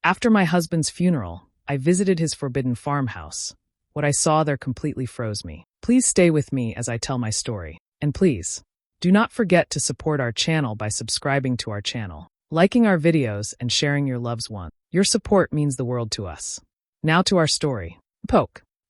After my husband's funeral, I visited his forbidden farmhouse. What I saw there completely froze me. Please stay with me as I tell my story. And please, do not forget to support our channel by subscribing to our channel, liking our videos, and sharing your loved ones. Your support means the world to us. Now to our story.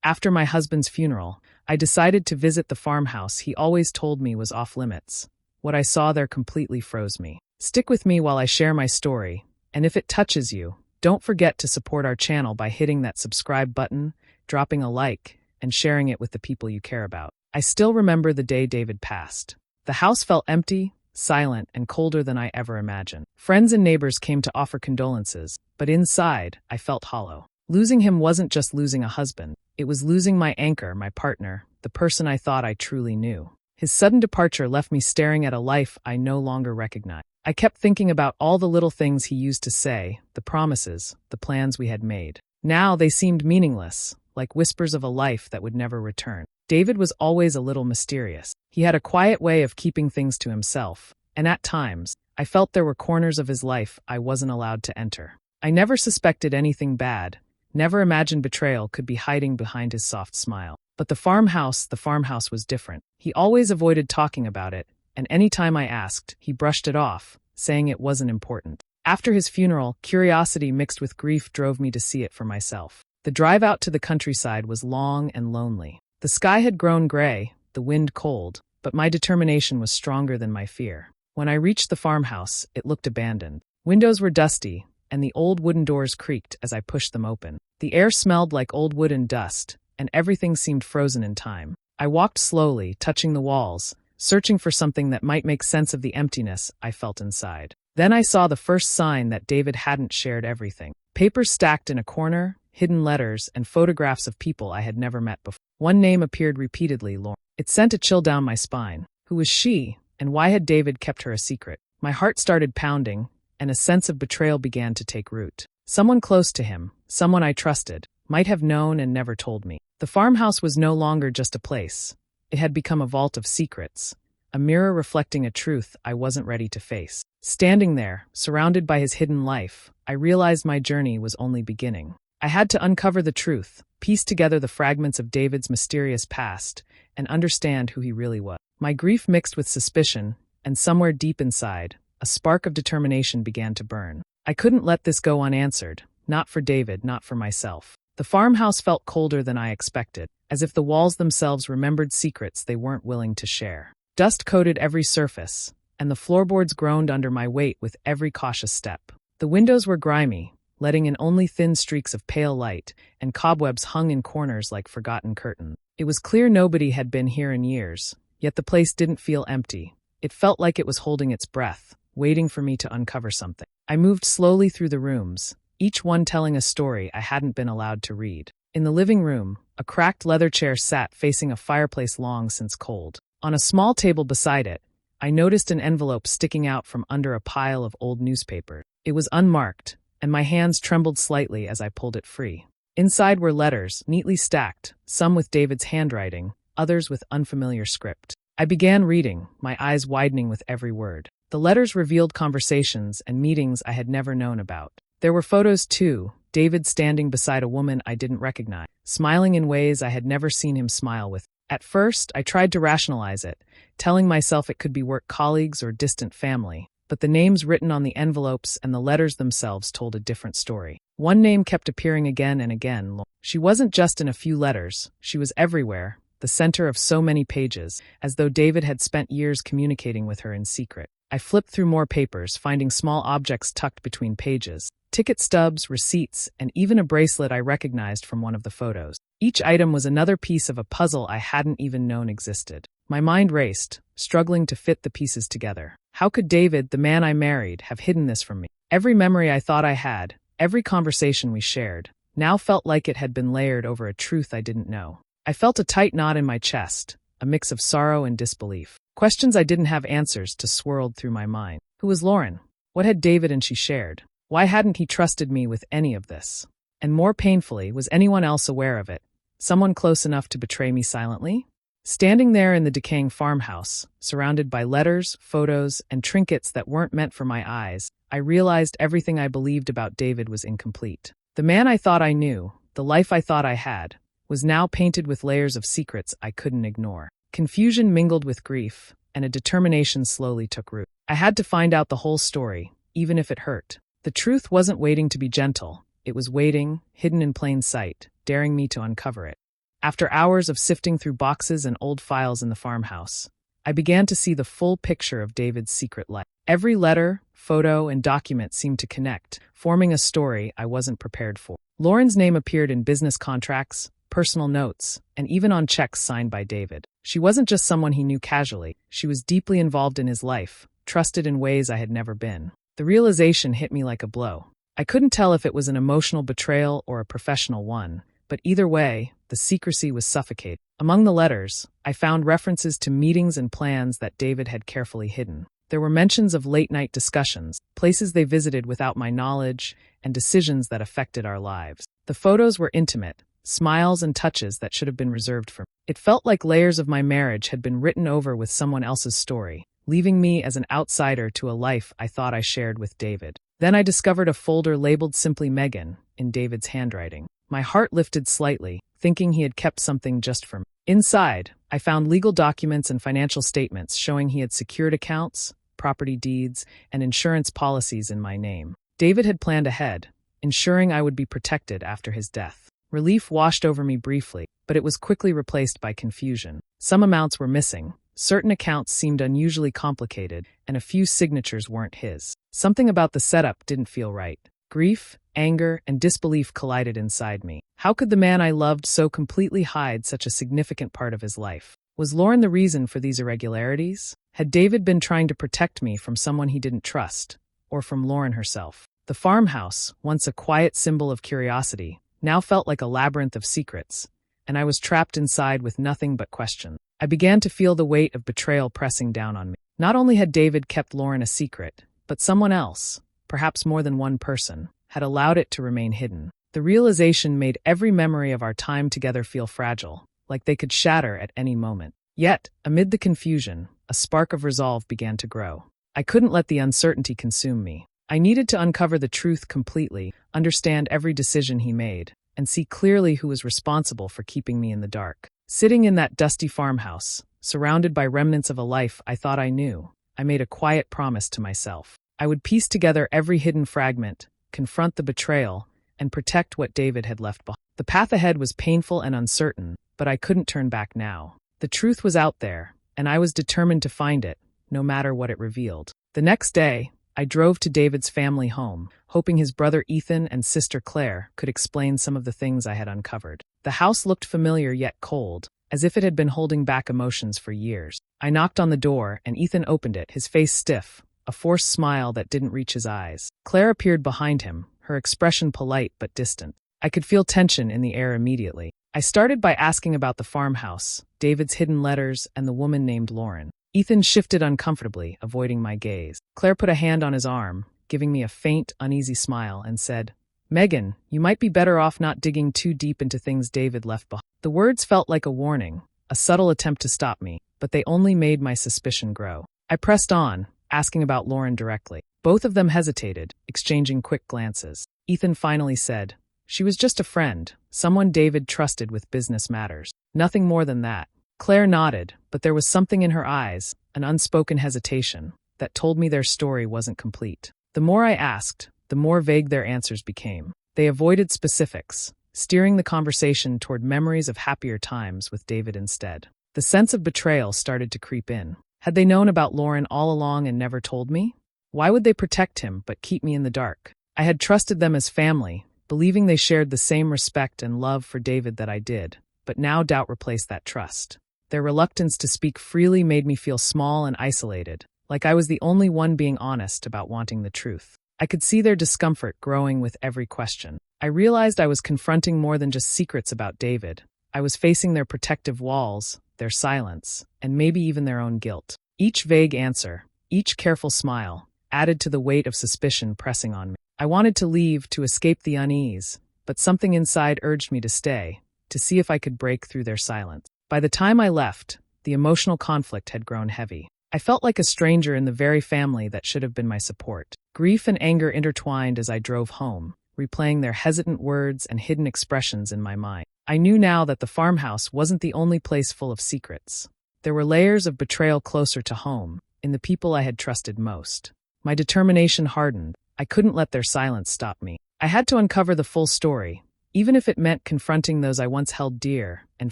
After my husband's funeral, I decided to visit the farmhouse he always told me was off limits. What I saw there completely froze me. Stick with me while I share my story, and if it touches you, don't forget to support our channel by hitting that subscribe button, dropping a like, and sharing it with the people you care about. I still remember the day David passed. The house felt empty, silent, and colder than I ever imagined. Friends and neighbors came to offer condolences, but inside, I felt hollow. Losing him wasn't just losing a husband. It was losing my anchor, my partner, the person I thought I truly knew. His sudden departure left me staring at a life I no longer recognized. I kept thinking about all the little things he used to say, the promises, the plans we had made. Now they seemed meaningless, like whispers of a life that would never return. David was always a little mysterious. He had a quiet way of keeping things to himself, and at times, I felt there were corners of his life I wasn't allowed to enter. I never suspected anything bad, never imagined betrayal could be hiding behind his soft smile. But the farmhouse was different. He always avoided talking about it, and any time I asked, he brushed it off, saying it wasn't important. After his funeral, curiosity mixed with grief drove me to see it for myself. The drive out to the countryside was long and lonely. The sky had grown gray, the wind cold, but my determination was stronger than my fear. When I reached the farmhouse, it looked abandoned. Windows were dusty, and the old wooden doors creaked as I pushed them open. The air smelled like old wood and dust, and everything seemed frozen in time. I walked slowly, touching the walls, searching for something that might make sense of the emptiness I felt inside. Then I saw the first sign that David hadn't shared everything. Papers stacked in a corner, hidden letters, and photographs of people I had never met before. One name appeared repeatedly, Lauren. It sent a chill down my spine. Who was she, and why had David kept her a secret? My heart started pounding, and a sense of betrayal began to take root. Someone close to him, someone I trusted, might have known and never told me. The farmhouse was no longer just a place. It had become a vault of secrets, a mirror reflecting a truth I wasn't ready to face. Standing there, surrounded by his hidden life, I realized my journey was only beginning. I had to uncover the truth, piece together the fragments of David's mysterious past, and understand who he really was. My grief mixed with suspicion, and somewhere deep inside, a spark of determination began to burn. I couldn't let this go unanswered, not for David, not for myself. The farmhouse felt colder than I expected, as if the walls themselves remembered secrets they weren't willing to share. Dust coated every surface, and the floorboards groaned under my weight with every cautious step. The windows were grimy, letting in only thin streaks of pale light, and cobwebs hung in corners like forgotten curtains. It was clear nobody had been here in years, yet the place didn't feel empty. It felt like it was holding its breath, waiting for me to uncover something. I moved slowly through the rooms, each one telling a story I hadn't been allowed to read. In the living room, a cracked leather chair sat facing a fireplace long since cold. On a small table beside it, I noticed an envelope sticking out from under a pile of old newspapers. It was unmarked, and my hands trembled slightly as I pulled it free. Inside were letters, neatly stacked, some with David's handwriting, others with unfamiliar script. I began reading, my eyes widening with every word. The letters revealed conversations and meetings I had never known about. There were photos too, David standing beside a woman I didn't recognize, smiling in ways I had never seen him smile with. At first, I tried to rationalize it, telling myself it could be work colleagues or distant family, but the names written on the envelopes and the letters themselves told a different story. One name kept appearing again and again. She wasn't just in a few letters, she was everywhere, the center of so many pages, as though David had spent years communicating with her in secret. I flipped through more papers, finding small objects tucked between pages. Ticket stubs, receipts, and even a bracelet I recognized from one of the photos. Each item was another piece of a puzzle I hadn't even known existed. My mind raced, struggling to fit the pieces together. How could David, the man I married, have hidden this from me? Every memory I thought I had, every conversation we shared, now felt like it had been layered over a truth I didn't know. I felt a tight knot in my chest, a mix of sorrow and disbelief. Questions I didn't have answers to swirled through my mind. Who was Lauren? What had David and she shared? Why hadn't he trusted me with any of this? And more painfully, was anyone else aware of it? Someone close enough to betray me silently? Standing there in the decaying farmhouse, surrounded by letters, photos, and trinkets that weren't meant for my eyes, I realized everything I believed about David was incomplete. The man I thought I knew, the life I thought I had, was now painted with layers of secrets I couldn't ignore. Confusion mingled with grief, and a determination slowly took root. I had to find out the whole story, even if it hurt. The truth wasn't waiting to be gentle. It was waiting, hidden in plain sight, daring me to uncover it. After hours of sifting through boxes and old files in the farmhouse, I began to see the full picture of David's secret life. Every letter, photo, and document seemed to connect, forming a story I wasn't prepared for. Lauren's name appeared in business contracts, personal notes, and even on checks signed by David. She wasn't just someone he knew casually. She was deeply involved in his life, trusted in ways I had never been. The realization hit me like a blow. I couldn't tell if it was an emotional betrayal or a professional one, but either way, the secrecy was suffocating. Among the letters, I found references to meetings and plans that David had carefully hidden. There were mentions of late-night discussions, places they visited without my knowledge, and decisions that affected our lives. The photos were intimate, smiles and touches that should have been reserved for me. It felt like layers of my marriage had been written over with someone else's story, leaving me as an outsider to a life I thought I shared with David. Then I discovered a folder labeled simply Megan, in David's handwriting. My heart lifted slightly, thinking he had kept something just for me. Inside, I found legal documents and financial statements showing he had secured accounts, property deeds, and insurance policies in my name. David had planned ahead, ensuring I would be protected after his death. Relief washed over me briefly, but it was quickly replaced by confusion. Some amounts were missing, certain accounts seemed unusually complicated, and a few signatures weren't his. Something about the setup didn't feel right. Grief, anger, and disbelief collided inside me. How could the man I loved so completely hide such a significant part of his life? Was Lauren the reason for these irregularities? Had David been trying to protect me from someone he didn't trust, or from Lauren herself? The farmhouse, once a quiet symbol of curiosity, now felt like a labyrinth of secrets, and I was trapped inside with nothing but questions. I began to feel the weight of betrayal pressing down on me. Not only had David kept Lauren a secret, but someone else, perhaps more than one person, had allowed it to remain hidden. The realization made every memory of our time together feel fragile, like they could shatter at any moment. Yet, amid the confusion, a spark of resolve began to grow. I couldn't let the uncertainty consume me. I needed to uncover the truth completely, understand every decision he made, and see clearly who was responsible for keeping me in the dark. Sitting in that dusty farmhouse, surrounded by remnants of a life I thought I knew, I made a quiet promise to myself. I would piece together every hidden fragment, confront the betrayal, and protect what David had left behind. The path ahead was painful and uncertain, but I couldn't turn back now. The truth was out there, and I was determined to find it, no matter what it revealed. The next day, I drove to David's family home, hoping his brother Ethan and sister Clare could explain some of the things I had uncovered. The house looked familiar yet cold, as if it had been holding back emotions for years. I knocked on the door, and Ethan opened it, his face stiff, a forced smile that didn't reach his eyes. Clare appeared behind him, her expression polite but distant. I could feel tension in the air immediately. I started by asking about the farmhouse, David's hidden letters, and the woman named Lauren. Ethan shifted uncomfortably, avoiding my gaze. Claire put a hand on his arm, giving me a faint, uneasy smile, and said, "Megan, you might be better off not digging too deep into things David left behind." The words felt like a warning, a subtle attempt to stop me, but they only made my suspicion grow. I pressed on, asking about Lauren directly. Both of them hesitated, exchanging quick glances. Ethan finally said, "She was just a friend, someone David trusted with business matters. Nothing more than that." Claire nodded, but there was something in her eyes, an unspoken hesitation, that told me their story wasn't complete. The more I asked, the more vague their answers became. They avoided specifics, steering the conversation toward memories of happier times with David instead. The sense of betrayal started to creep in. Had they known about Lauren all along and never told me? Why would they protect him but keep me in the dark? I had trusted them as family, believing they shared the same respect and love for David that I did, but now doubt replaced that trust. Their reluctance to speak freely made me feel small and isolated, like I was the only one being honest about wanting the truth. I could see their discomfort growing with every question. I realized I was confronting more than just secrets about David. I was facing their protective walls, their silence, and maybe even their own guilt. Each vague answer, each careful smile, added to the weight of suspicion pressing on me. I wanted to leave to escape the unease, but something inside urged me to stay, to see if I could break through their silence. By the time I left, the emotional conflict had grown heavy. I felt like a stranger in the very family that should have been my support. Grief and anger intertwined as I drove home, replaying their hesitant words and hidden expressions in my mind. I knew now that the farmhouse wasn't the only place full of secrets. There were layers of betrayal closer to home, in the people I had trusted most. My determination hardened. I couldn't let their silence stop me. I had to uncover the full story, even if it meant confronting those I once held dear and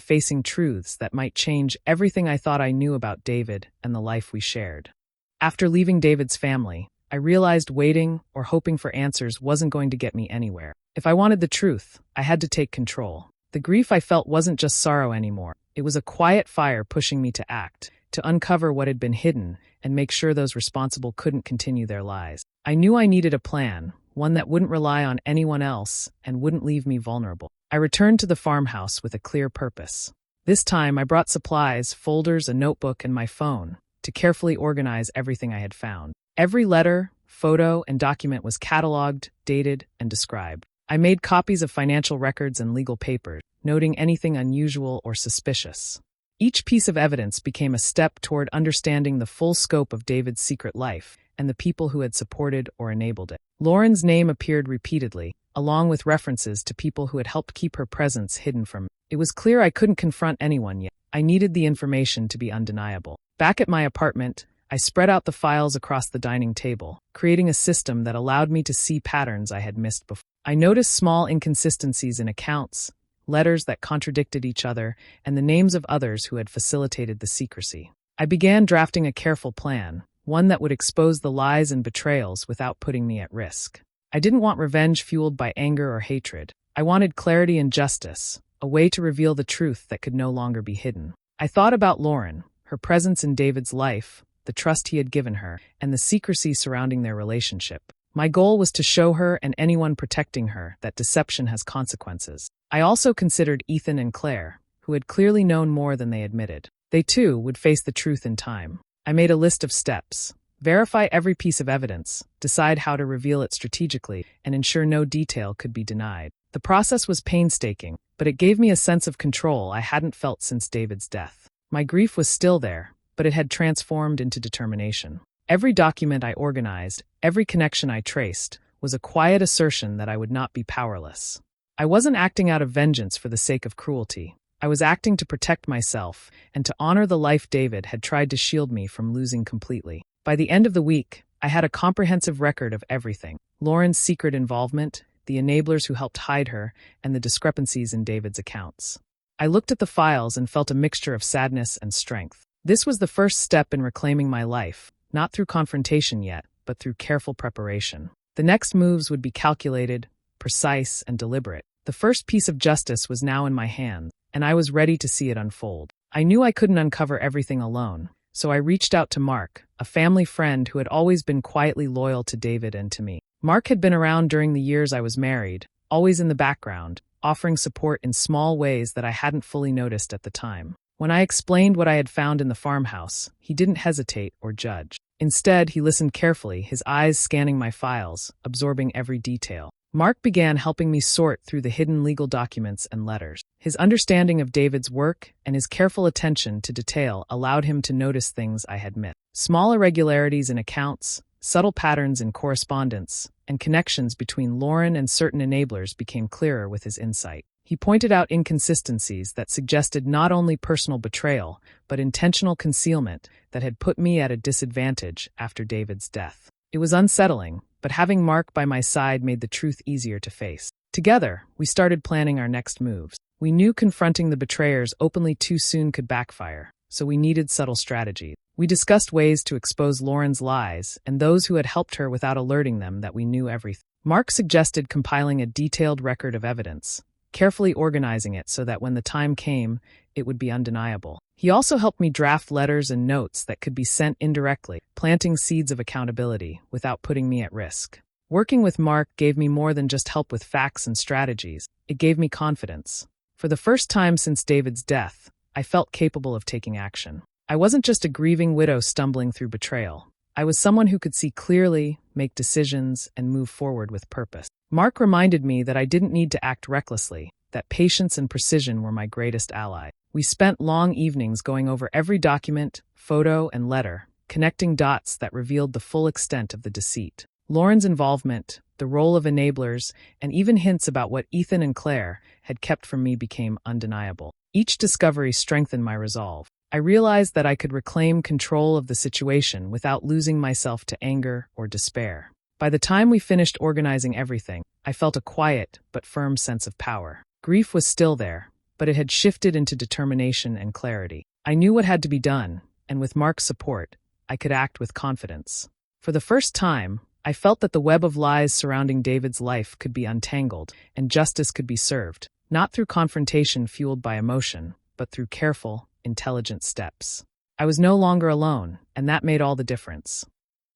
facing truths that might change everything I thought I knew about David and the life we shared. After leaving David's family, I realized waiting or hoping for answers wasn't going to get me anywhere. If I wanted the truth, I had to take control. The grief I felt wasn't just sorrow anymore. It was a quiet fire pushing me to act, to uncover what had been hidden and make sure those responsible couldn't continue their lies. I knew I needed a plan, one that wouldn't rely on anyone else and wouldn't leave me vulnerable. I returned to the farmhouse with a clear purpose. This time I brought supplies, folders, a notebook, and my phone to carefully organize everything I had found. Every letter, photo, and document was cataloged, dated, and described. I made copies of financial records and legal papers, noting anything unusual or suspicious. Each piece of evidence became a step toward understanding the full scope of David's secret life and the people who had supported or enabled it. Lauren's name appeared repeatedly, along with references to people who had helped keep her presence hidden from me. It was clear I couldn't confront anyone yet. I needed the information to be undeniable. Back at my apartment, I spread out the files across the dining table, creating a system that allowed me to see patterns I had missed before. I noticed small inconsistencies in accounts, letters that contradicted each other, and the names of others who had facilitated the secrecy. I began drafting a careful plan, one that would expose the lies and betrayals without putting me at risk. I didn't want revenge fueled by anger or hatred. I wanted clarity and justice, a way to reveal the truth that could no longer be hidden. I thought about Lauren, her presence in David's life, the trust he had given her, and the secrecy surrounding their relationship. My goal was to show her and anyone protecting her that deception has consequences. I also considered Ethan and Clare, who had clearly known more than they admitted. They too would face the truth in time. I made a list of steps. Verify every piece of evidence, decide how to reveal it strategically, and ensure no detail could be denied. The process was painstaking, but it gave me a sense of control I hadn't felt since David's death. My grief was still there, but it had transformed into determination. Every document I organized, every connection I traced, was a quiet assertion that I would not be powerless. I wasn't acting out of vengeance for the sake of cruelty. I was acting to protect myself and to honor the life David had tried to shield me from losing completely. By the end of the week, I had a comprehensive record of everything: Lauren's secret involvement, the enablers who helped hide her, and the discrepancies in David's accounts. I looked at the files and felt a mixture of sadness and strength. This was the first step in reclaiming my life, not through confrontation yet, but through careful preparation. The next moves would be calculated, precise, and deliberate. The first piece of justice was now in my hands, and I was ready to see it unfold. I knew I couldn't uncover everything alone, so I reached out to Mark, a family friend who had always been quietly loyal to David and to me. Mark had been around during the years I was married, always in the background, offering support in small ways that I hadn't fully noticed at the time. When I explained what I had found in the farmhouse, he didn't hesitate or judge. Instead, he listened carefully, his eyes scanning my files, absorbing every detail. Mark began helping me sort through the hidden legal documents and letters. His understanding of David's work and his careful attention to detail allowed him to notice things I had missed. Small irregularities in accounts, subtle patterns in correspondence, and connections between Lauren and certain enablers became clearer with his insight. He pointed out inconsistencies that suggested not only personal betrayal, but intentional concealment that had put me at a disadvantage after David's death. It was unsettling, but having Mark by my side made the truth easier to face. Together, we started planning our next moves. We knew confronting the betrayers openly too soon could backfire, so we needed subtle strategies. We discussed ways to expose Lauren's lies and those who had helped her without alerting them that we knew everything. Mark suggested compiling a detailed record of evidence, carefully organizing it so that when the time came, it would be undeniable. He also helped me draft letters and notes that could be sent indirectly, planting seeds of accountability without putting me at risk. Working with Mark gave me more than just help with facts and strategies. It gave me confidence. For the first time since David's death, I felt capable of taking action. I wasn't just a grieving widow stumbling through betrayal. I was someone who could see clearly, make decisions, and move forward with purpose. Mark reminded me that I didn't need to act recklessly. that patience and precision were my greatest ally. We spent long evenings going over every document, photo, and letter, connecting dots that revealed the full extent of the deceit. Lauren's involvement, the role of enablers, and even hints about what Ethan and Clare had kept from me became undeniable. Each discovery strengthened my resolve. I realized that I could reclaim control of the situation without losing myself to anger or despair. By the time we finished organizing everything, I felt a quiet but firm sense of power. Grief was still there, but it had shifted into determination and clarity. I knew what had to be done, and with Mark's support, I could act with confidence. For the first time, I felt that the web of lies surrounding David's life could be untangled, and justice could be served, not through confrontation fueled by emotion, but through careful, intelligent steps. I was no longer alone, and that made all the difference.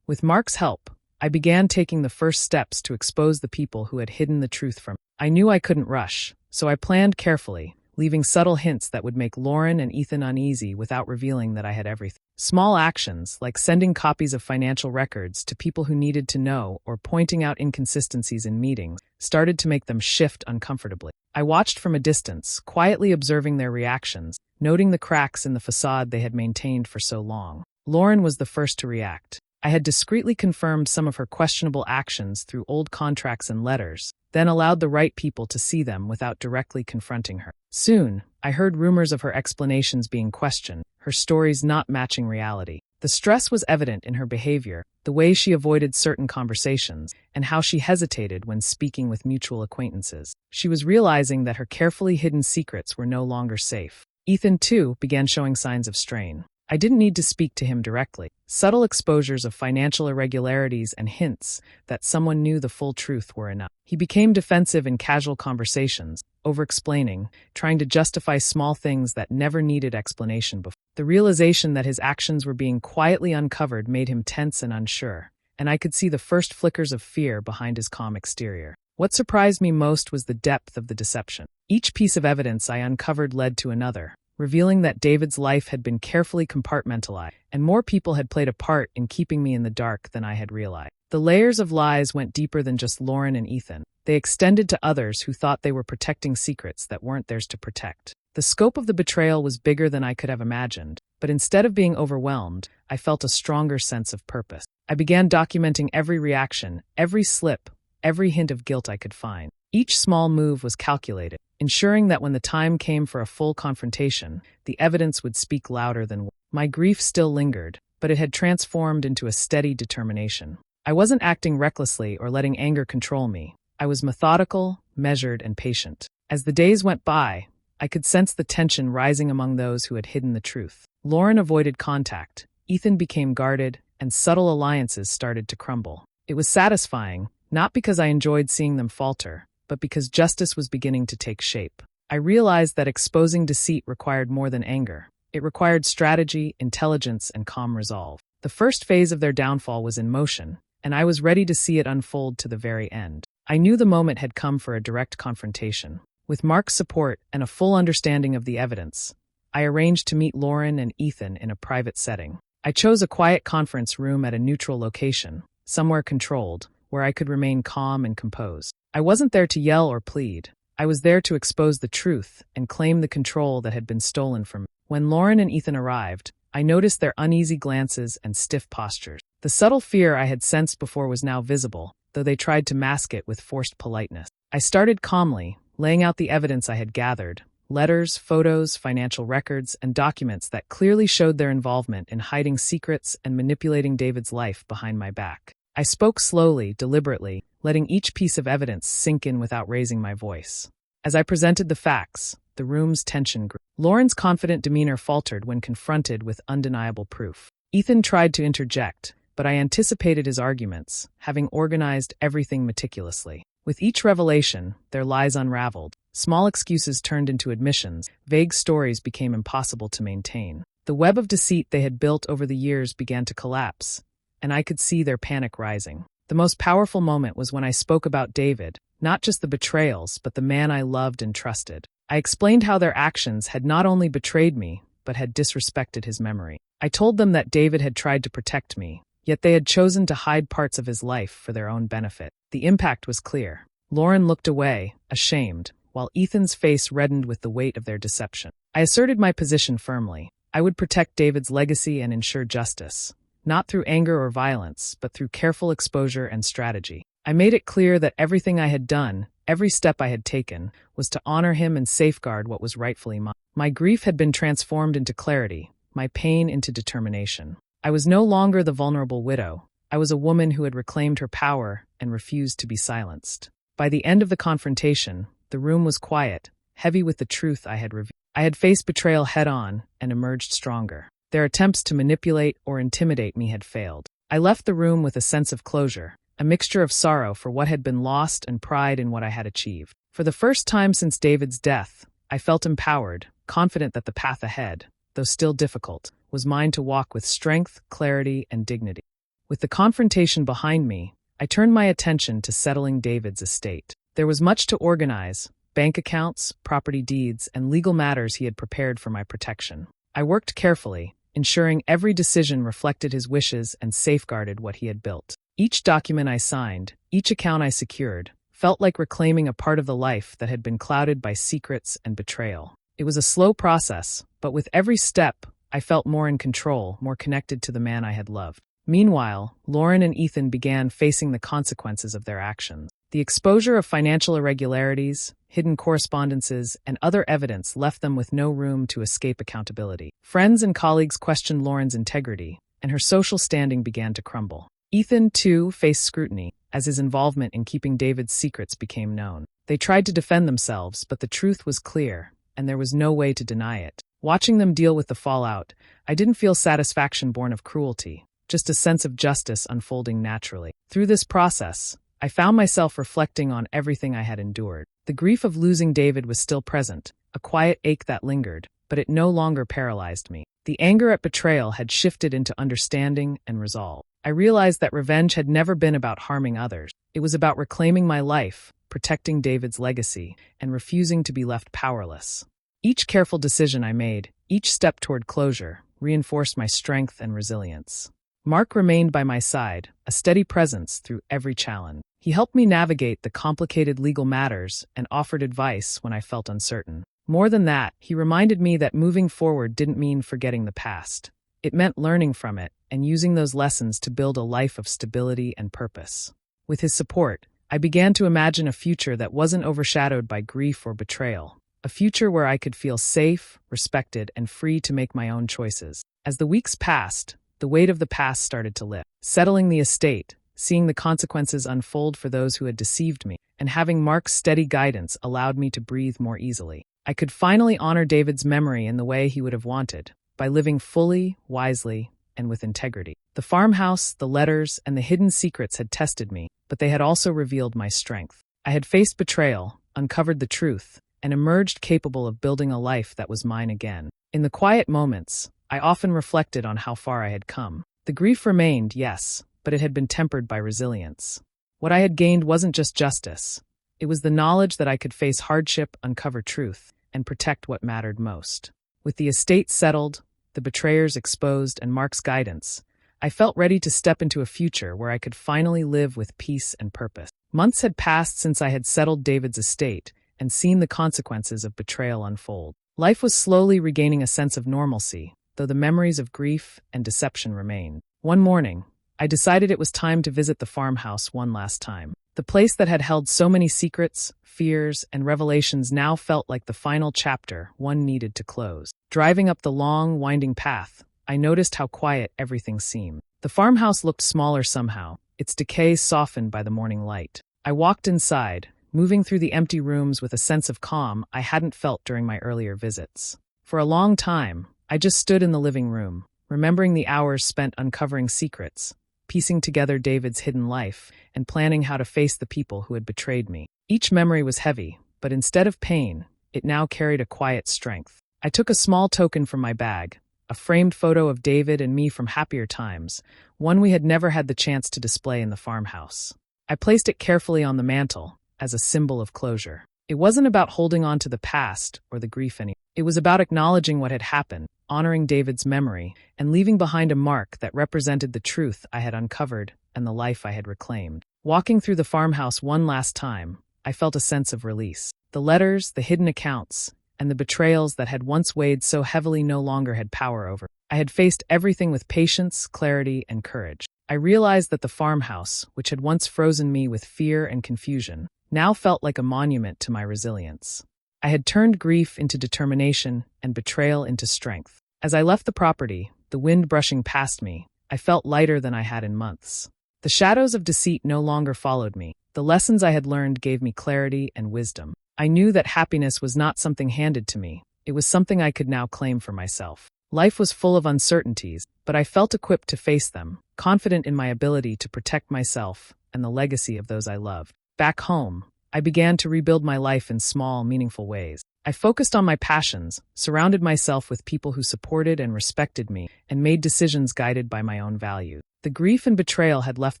With Mark's help, I began taking the first steps to expose the people who had hidden the truth from me. I knew I couldn't rush, so I planned carefully, leaving subtle hints that would make Lauren and Ethan uneasy without revealing that I had everything. Small actions, like sending copies of financial records to people who needed to know or pointing out inconsistencies in meetings, started to make them shift uncomfortably. I watched from a distance, quietly observing their reactions, noting the cracks in the facade they had maintained for so long. Lauren was the first to react. I had discreetly confirmed some of her questionable actions through old contracts and letters, then allowed the right people to see them without directly confronting her. Soon, I heard rumors of her explanations being questioned, her stories not matching reality. The stress was evident in her behavior, the way she avoided certain conversations, and how she hesitated when speaking with mutual acquaintances. She was realizing that her carefully hidden secrets were no longer safe. Ethan, too, began showing signs of strain. I didn't need to speak to him directly. Subtle exposures of financial irregularities and hints that someone knew the full truth were enough. He became defensive in casual conversations, over-explaining, trying to justify small things that never needed explanation before. The realization that his actions were being quietly uncovered made him tense and unsure, and I could see the first flickers of fear behind his calm exterior. What surprised me most was the depth of the deception. Each piece of evidence I uncovered led to another, revealing that David's life had been carefully compartmentalized, and more people had played a part in keeping me in the dark than I had realized. The layers of lies went deeper than just Lauren and Ethan. They extended to others who thought they were protecting secrets that weren't theirs to protect. The scope of the betrayal was bigger than I could have imagined, but instead of being overwhelmed, I felt a stronger sense of purpose. I began documenting every reaction, every slip, every hint of guilt I could find. Each small move was calculated, ensuring that when the time came for a full confrontation, the evidence would speak louder than words. My grief still lingered, but it had transformed into a steady determination. I wasn't acting recklessly or letting anger control me. I was methodical, measured, and patient. As the days went by, I could sense the tension rising among those who had hidden the truth. Lauren avoided contact, Ethan became guarded, and subtle alliances started to crumble. It was satisfying, not because I enjoyed seeing them falter, but because justice was beginning to take shape. I realized that exposing deceit required more than anger. It required strategy, intelligence, and calm resolve. The first phase of their downfall was in motion, and I was ready to see it unfold to the very end. I knew the moment had come for a direct confrontation. With Mark's support and a full understanding of the evidence, I arranged to meet Lauren and Ethan in a private setting. I chose a quiet conference room at a neutral location, somewhere controlled, where I could remain calm and composed. I wasn't there to yell or plead. I was there to expose the truth and claim the control that had been stolen from me. When Lauren and Ethan arrived, I noticed their uneasy glances and stiff postures. The subtle fear I had sensed before was now visible, though they tried to mask it with forced politeness. I started calmly, laying out the evidence I had gathered: letters, photos, financial records, and documents that clearly showed their involvement in hiding secrets and manipulating David's life behind my back. I spoke slowly, deliberately, letting each piece of evidence sink in without raising my voice. As I presented the facts, the room's tension grew. Lauren's confident demeanor faltered when confronted with undeniable proof. Ethan tried to interject, but I anticipated his arguments, having organized everything meticulously. With each revelation, their lies unraveled. Small excuses turned into admissions, vague stories became impossible to maintain. The web of deceit they had built over the years began to collapse, and I could see their panic rising. The most powerful moment was when I spoke about David, not just the betrayals, but the man I loved and trusted. I explained how their actions had not only betrayed me, but had disrespected his memory. I told them that David had tried to protect me, yet they had chosen to hide parts of his life for their own benefit. The impact was clear. Lauren looked away, ashamed, while Ethan's face reddened with the weight of their deception. I asserted my position firmly. I would protect David's legacy and ensure justice, not through anger or violence, but through careful exposure and strategy. I made it clear that everything I had done, every step I had taken, was to honor him and safeguard what was rightfully mine. My grief had been transformed into clarity, my pain into determination. I was no longer the vulnerable widow. I was a woman who had reclaimed her power and refused to be silenced. By the end of the confrontation, the room was quiet, heavy with the truth I had revealed. I had faced betrayal head-on and emerged stronger. Their attempts to manipulate or intimidate me had failed. I left the room with a sense of closure, a mixture of sorrow for what had been lost and pride in what I had achieved. For the first time since David's death, I felt empowered, confident that the path ahead, though still difficult, was mine to walk with strength, clarity, and dignity. With the confrontation behind me, I turned my attention to settling David's estate. There was much to organize: bank accounts, property deeds, and legal matters he had prepared for my protection. I worked carefully, ensuring every decision reflected his wishes and safeguarded what he had built. Each document I signed, each account I secured, felt like reclaiming a part of the life that had been clouded by secrets and betrayal. It was a slow process, but with every step, I felt more in control, more connected to the man I had loved. Meanwhile, Lauren and Ethan began facing the consequences of their actions. The exposure of financial irregularities, hidden correspondences, and other evidence left them with no room to escape accountability. Friends and colleagues questioned Lauren's integrity, and her social standing began to crumble. Ethan, too, faced scrutiny, as his involvement in keeping David's secrets became known. They tried to defend themselves, but the truth was clear, and there was no way to deny it. Watching them deal with the fallout, I didn't feel satisfaction born of cruelty, just a sense of justice unfolding naturally. Through this process, I found myself reflecting on everything I had endured. The grief of losing David was still present, a quiet ache that lingered, but it no longer paralyzed me. The anger at betrayal had shifted into understanding and resolve. I realized that revenge had never been about harming others. It was about reclaiming my life, protecting David's legacy, and refusing to be left powerless. Each careful decision I made, each step toward closure, reinforced my strength and resilience. Mark remained by my side, a steady presence through every challenge. He helped me navigate the complicated legal matters and offered advice when I felt uncertain. More than that, he reminded me that moving forward didn't mean forgetting the past. It meant learning from it and using those lessons to build a life of stability and purpose. With his support, I began to imagine a future that wasn't overshadowed by grief or betrayal, a future where I could feel safe, respected, and free to make my own choices. As the weeks passed, the weight of the past started to lift. Settling the estate, seeing the consequences unfold for those who had deceived me, and having Mark's steady guidance allowed me to breathe more easily. I could finally honor David's memory in the way he would have wanted, by living fully, wisely, and with integrity. The farmhouse, the letters, and the hidden secrets had tested me, but they had also revealed my strength. I had faced betrayal, uncovered the truth, and emerged capable of building a life that was mine again. In the quiet moments, I often reflected on how far I had come. The grief remained, yes, but it had been tempered by resilience. What I had gained wasn't just justice. It was the knowledge that I could face hardship, uncover truth, and protect what mattered most. With the estate settled, the betrayers exposed, and Mark's guidance, I felt ready to step into a future where I could finally live with peace and purpose. Months had passed since I had settled David's estate and seen the consequences of betrayal unfold. Life was slowly regaining a sense of normalcy, though the memories of grief and deception remained. One morning, I decided it was time to visit the farmhouse one last time. The place that had held so many secrets, fears, and revelations now felt like the final chapter one needed to close. Driving up the long, winding path, I noticed how quiet everything seemed. The farmhouse looked smaller somehow, its decay softened by the morning light. I walked inside, moving through the empty rooms with a sense of calm I hadn't felt during my earlier visits. For a long time, I just stood in the living room, remembering the hours spent uncovering secrets, piecing together David's hidden life, and planning how to face the people who had betrayed me. Each memory was heavy, but instead of pain, it now carried a quiet strength. I took a small token from my bag, a framed photo of David and me from happier times, one we had never had the chance to display in the farmhouse. I placed it carefully on the mantel, as a symbol of closure. It wasn't about holding on to the past or the grief anymore. It was about acknowledging what had happened, honoring David's memory, and leaving behind a mark that represented the truth I had uncovered and the life I had reclaimed. Walking through the farmhouse one last time, I felt a sense of release. The letters, the hidden accounts, and the betrayals that had once weighed so heavily no longer had power over me. I had faced everything with patience, clarity, and courage. I realized that the farmhouse, which had once frozen me with fear and confusion, now felt like a monument to my resilience. I had turned grief into determination and betrayal into strength. As I left the property, the wind brushing past me, I felt lighter than I had in months. The shadows of deceit no longer followed me. The lessons I had learned gave me clarity and wisdom. I knew that happiness was not something handed to me. It was something I could now claim for myself. Life was full of uncertainties, but I felt equipped to face them, confident in my ability to protect myself and the legacy of those I loved. Back home, I began to rebuild my life in small, meaningful ways. I focused on my passions, surrounded myself with people who supported and respected me, and made decisions guided by my own values. The grief and betrayal had left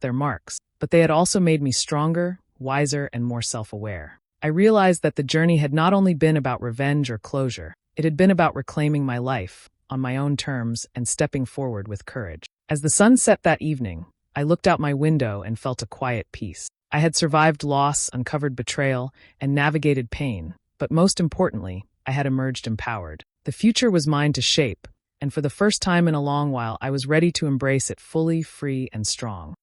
their marks, but they had also made me stronger, wiser, and more self-aware. I realized that the journey had not only been about revenge or closure, it had been about reclaiming my life, on my own terms, and stepping forward with courage. As the sun set that evening, I looked out my window and felt a quiet peace. I had survived loss, uncovered betrayal, and navigated pain, but most importantly, I had emerged empowered. The future was mine to shape, and for the first time in a long while, I was ready to embrace it fully, free, and strong.